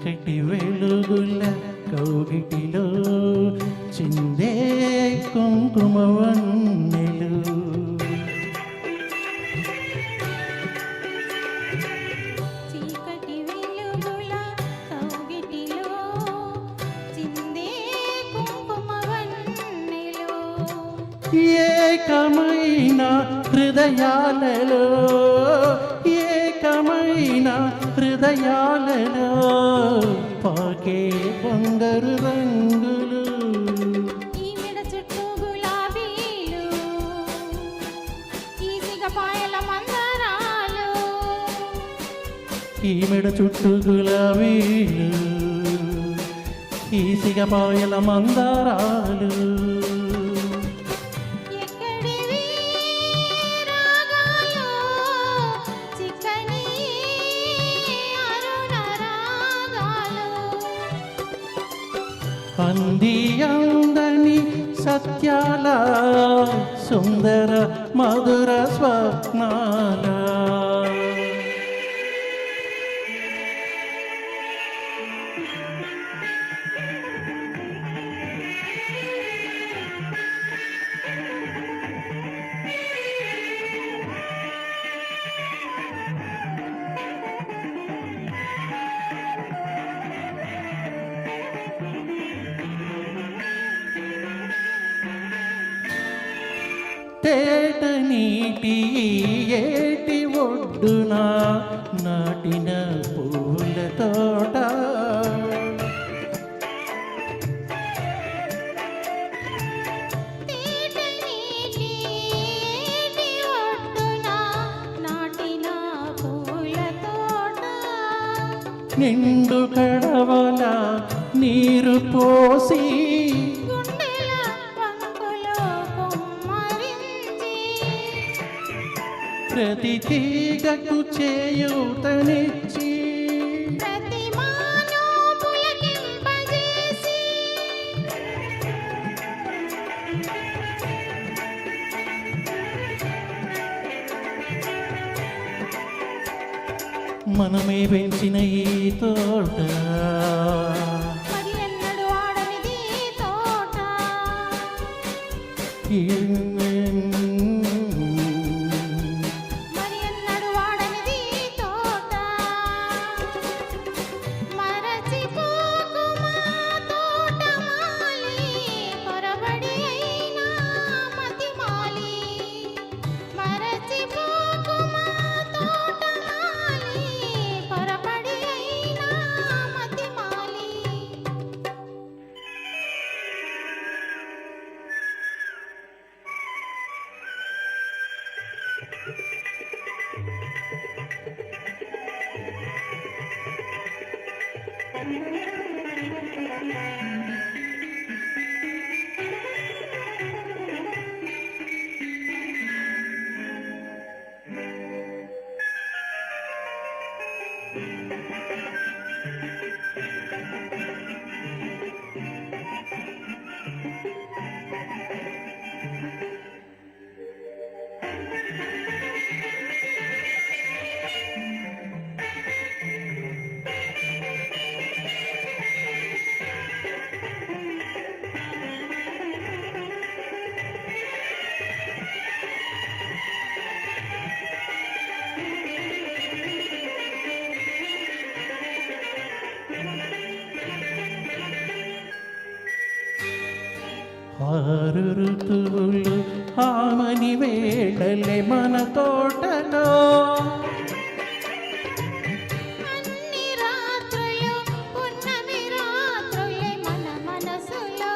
చీకటి వెలుగుల కౌగిటిలో చిందే కుంకుమ వన్నెలు. చీకటి వెలుగుల కౌగిటిలో చిందే కుంకుమ వన్నెలు. ఏకమైన హృదయాలలో ఏకమైన హృదయాలలో పాకే బంగారు రంగులు. ఈమెడ చుట్టూ గులాబీలు ఈసిగ పాయల మందారాలు. ఈమెడ చుట్టూ గులాబీలు ఈసిగ పాయల మందారాలు. ఎక్కడివి రాగాలు చిక్కని అరుణ రాగాలు. అంది అందని సత్యాల సుందర మధుర స్వప్నాల. తేట నీటి ఏటి ఒడ్డున నాటిన పూల తోట. తేట నీటి ఏటి ఒడ్డున నాటిన పూల తోట. నిండు కడవల నీరు పోసి గుండెల వంకులో కుమ్మరించి. ప్రతి తీగకు చేయూతనిచ్చి ప్రతి మానో పులకింపజేసి. మనమే పెంచిన ఈ తోట మరి ఎన్నడూ ఆడనిది తోట. మరి ఎన్నడూ ఆడనిది తోట. మరచిపోకుమా తోటమాలి పొరబడి అయినా మతిమాలి. మరచిపోకుమా తోటమాలి పొరబడి అయినా మతిమాలి. ఆరు ఋతువులు ఆమని వేళలే మన తోటలో. అన్ని రాత్రులు పున్నమి రాత్రులే మన మనసులో.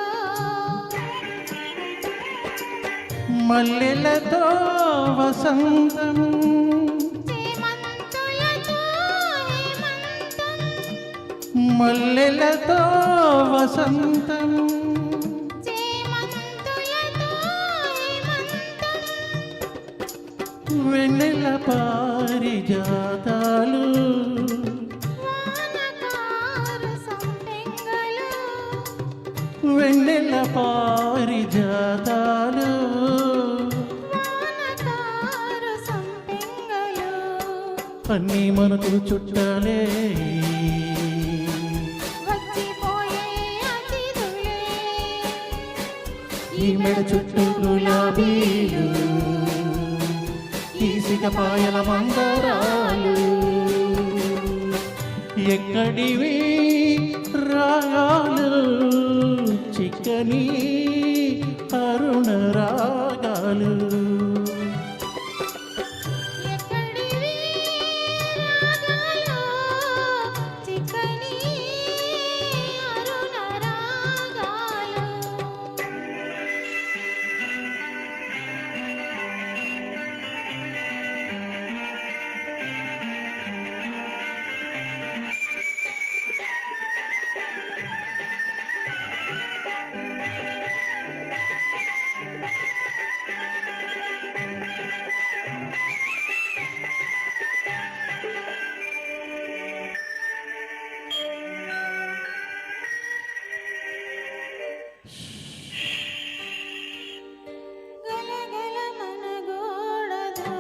మల్లెలతో వసంతం చేమంతులతో హేమంతం. మల్లెలతో వసంతం చేమంతులతో హేమంతం. వెన్నెల పారిజాతాలు వానకారు సంపెంగలు. వెన్నెల పారిజాతాలు వానకారు సంపెంగలు. అన్నీ మనకు చుట్టాలే ఈ మెడ చుట్టూ గులాబీలు ఈ సిగపాయల మందారాలు ఎక్కడివి రాగాలు చిక్కని అరుణ రాగాలు ఎక్కడివి రాగాలు చిక్కని అరుణ రాగాలు గలగల మనగోడదో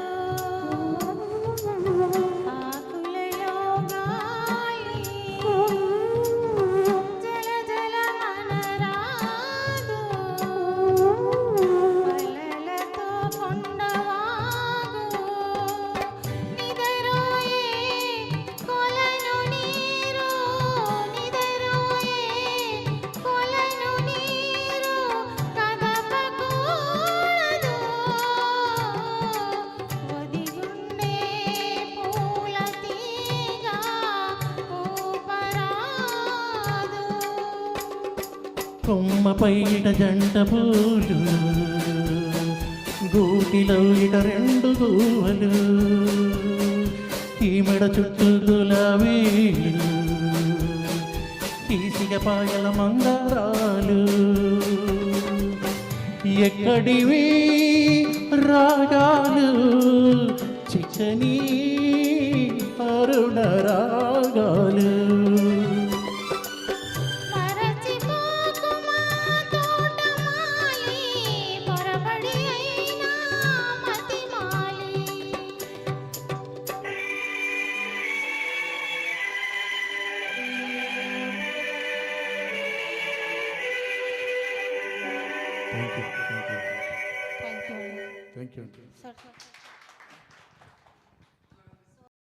ఆకులలో గాలి జల జల మనరాదు అలలతో కొండవాగు నిదరోయే కొలను నీరు నిదరోయే కొలను నీరు కదపకూడదు ఒదిగుండే పూల తీగ ఊపరాదు కొమ్మపై ఇట జంట పూలు గూటిలో ఇట రెండు గువ్వలు ఈ మెడ చుట్టూ గులాబీలు ఈ సిగపాయల మందారాలు ఎక్కడివి రాగాలు చిక్కని అరుణ రాగాలు మరచిపోకుమా తోటమాలి పొరబడి అయినా మతిమాలి thank you thank you thank you sir